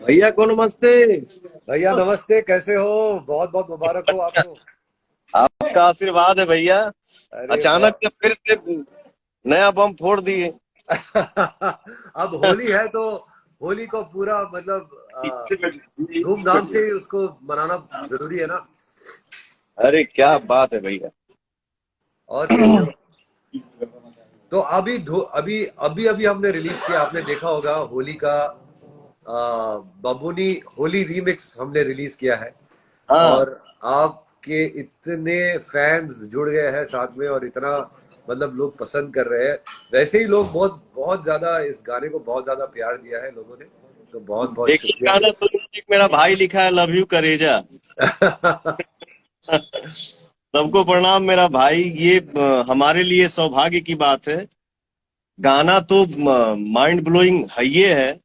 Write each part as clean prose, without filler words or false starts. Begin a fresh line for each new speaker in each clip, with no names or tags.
भैया को नमस्ते।
भैया नमस्ते, कैसे हो? बहुत बहुत मुबारक हो आपको।
आपका आशीर्वाद है भैया।
अरे
अचानक
बहुत।
से फिर से नया बम फोड़ दिए।
अब होली है तो होली को पूरा मतलब धूमधाम से उसको मनाना जरूरी है ना।
अरे क्या बात है भैया।
और कैसे हो? तो अभी अभी अभी हमने रिलीज किया, आपने देखा होगा होली का बबूनी होली रीमिक्स हमने रिलीज किया है।
हाँ,
और आपके इतने फैंस जुड़ गए हैं साथ में, और इतना मतलब लोग पसंद कर रहे हैं। वैसे ही लोग बहुत बहुत ज्यादा इस गाने को बहुत ज्यादा प्यार दिया है लोगों ने। तो बहुत बहुत
देखिए
शुक्रिया।
गाना तो एक मेरा भाई लिखा है, लव यू करेजा। सबको प्रणाम मेरा भाई। ये हमारे लिए सौभाग्य की बात है। गाना तो माइंड ब्लोइंग है, ये है,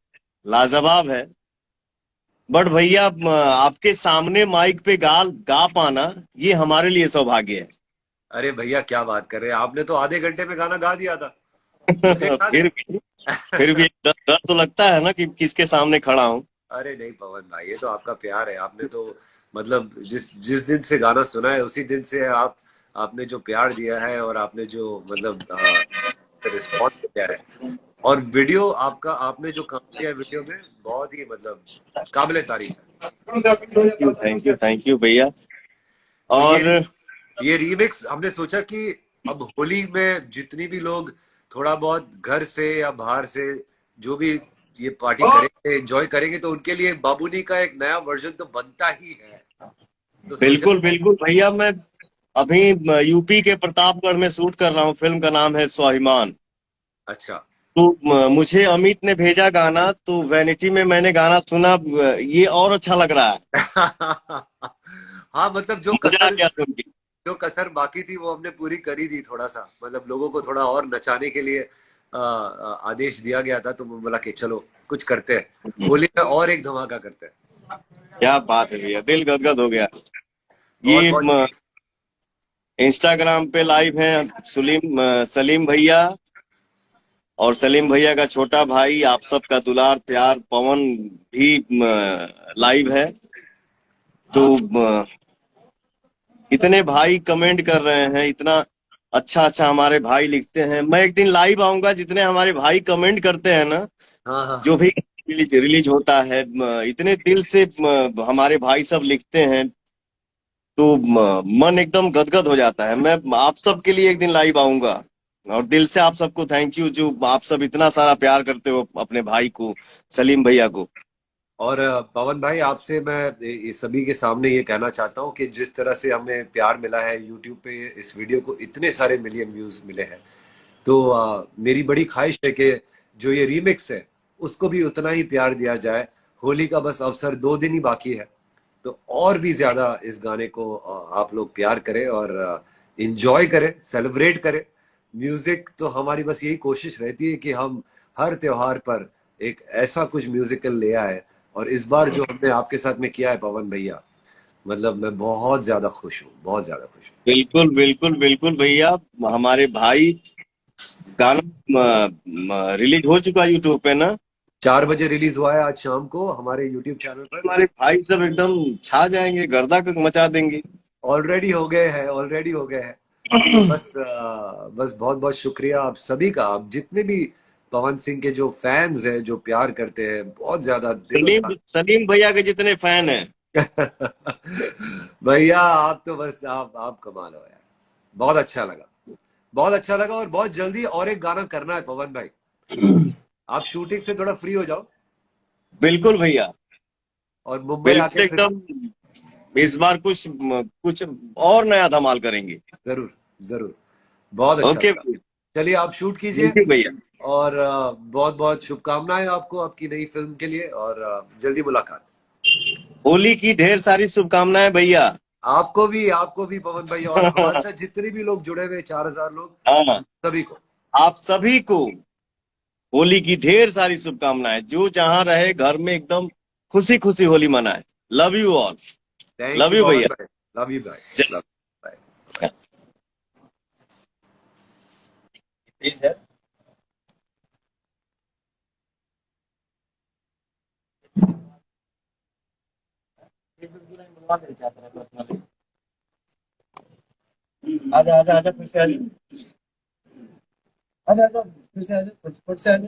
लाजवाब है। बट भैया आपके सामने माइक पे गा पाना, ये हमारे लिए सौभाग्य है।
अरे भैया क्या बात कर रहे हैं, आपने तो आधे घंटे में गाना गा दिया था। मुझे याद
फिर भी फिर भी
है।
एक डर डर तो लगता है ना कि किसके सामने खड़ा हूँ।
अरे नहीं पवन भाई, ये तो आपका प्यार है। आपने तो मतलब जिस जिस दिन से गाना सुना है उसी दिन से आपने जो प्यार दिया है, और आपने जो मतलब रिस्पॉन्स दिया है। और वीडियो आपका, आपने जो काम किया है वीडियो में, बहुत ही मतलब काबिले तारीफ है।
थैंक यू थैंक यू भैया।
तो
और
ये रीमिक्स हमने सोचा कि अब होली में जितनी भी लोग थोड़ा बहुत घर से या बाहर से जो भी ये पार्टी करेंगे, एंजॉय करेंगे, तो उनके लिए बाबूनी का एक नया वर्जन तो बनता ही है। तो सोचा।
बिल्कुल बिल्कुल भैया, मैं अभी यूपी के प्रतापगढ़ में शूट कर रहा हूँ। फिल्म का नाम है स्वाभिमान।
अच्छा।
तो मुझे अमित ने भेजा गाना, तो वैनिटी में मैंने गाना सुना। ये और अच्छा लग रहा है।
हाँ मतलब
मजा आ गया सुन के।
जो कसर बाकी थी वो हमने पूरी करी दी। थोड़ा सा मतलब लोगों को थोड़ा और नचाने के लिए आदेश दिया गया था, तो मैं बोला कि चलो कुछ करते हैं, होली में और एक धमाका करते हैं।
क्या बात है भैया, दिल गदगद हो गया।
बहुत
ये
बहुत।
इंस्टाग्राम पे लाइव है सलीम भैया, और सलीम भैया का छोटा भाई, आप सबका दुलार प्यार पवन भी लाइव है। तो इतने भाई कमेंट कर रहे हैं, इतना अच्छा अच्छा हमारे भाई लिखते हैं। मैं एक दिन लाइव आऊंगा, जितने हमारे भाई कमेंट करते हैं ना,
हाँ हाँ
जो
हाँ।
भी रिलीज रिलीज होता है, इतने दिल से हमारे भाई सब लिखते हैं। तो मन एकदम गदगद हो जाता है। मैं आप सबके लिए एक दिन लाइव आऊंगा। और दिल से आप सबको थैंक यू, जो आप सब इतना सारा प्यार करते हो अपने भाई को, सलीम भैया को।
और पवन भाई, आपसे मैं ये सभी के सामने ये कहना चाहता हूँ कि जिस तरह से हमें प्यार मिला है यूट्यूब पे, इस वीडियो को इतने सारे मिलियन व्यूज मिले हैं, तो मेरी बड़ी ख्वाहिश है कि जो ये रीमिक्स है उसको भी उतना ही प्यार दिया जाए। होली का बस अवसर 2 दिन ही बाकी है, तो और भी ज्यादा इस गाने को आप लोग प्यार करें और इंजॉय करें, सेलिब्रेट करें। म्यूजिक तो हमारी बस यही कोशिश रहती है कि हम हर त्योहार पर एक ऐसा कुछ म्यूजिकल ले आए। और इस बार जो हमने आपके साथ में किया है पवन भैया, मतलब मैं बहुत ज्यादा खुश हूँ, बहुत ज्यादा खुश हूँ।
बिल्कुल बिल्कुल बिल्कुल भैया। हमारे भाई, गाना रिलीज हो चुका है यूट्यूब पे ना।
4 बजे रिलीज हुआ है आज शाम को हमारे यूट्यूब चैनल पर।
हमारे भाई सब एकदम छा जाएंगे, गर्दा मचा देंगे।
ऑलरेडी हो गए हैं, ऑलरेडी हो गए हैं। तो बस बस बहुत बहुत शुक्रिया आप सभी का, आप जितने भी पवन सिंह के जो फैंस हैं, जो प्यार करते हैं बहुत ज्यादा दिलो
सलीम
जान।
सलीम भैया के जितने फैन हैं।
भैया आप तो बस आप कमाल हो यार। बहुत अच्छा लगा, बहुत अच्छा लगा। और बहुत जल्दी और एक गाना करना है पवन भाई। आप शूटिंग से थोड़ा फ्री हो जाओ
बिल्कुल भैया,
और मुंबई
बिल्कुल
आके फिर।
एकदम। इस बार कुछ और नया धमाल करेंगे।
जरूर, जरूर। बहुत अच्छा
ओके
लगा।
भैया।
चलिए आप शूट कीजिए।
थैंक यू भैया।
और बहुत बहुत शुभकामनाएं आपको आपकी नई फिल्म के लिए, और जल्दी मुलाकात।
होली की ढेर सारी शुभकामनाएं भैया।
आपको भी पवन भाई, और हमारे साथ जितने भी लोग जुड़े हुए 4,000 लोग,
हाँ,
उन सभी को।
आप सभी को होली की ढेर सारी शुभकामनाएं। जो जहां रहे घर में एकदम खुशी खुशी होली मनाए। Love you all.
Thank
love
you
you
Pawan
भैया।
भाई। लव यू भाई। लव। बाय।
प्लीज है। आजा आजा आजा फिर से आजा आजा आजा फिर से आजा फिर से आजा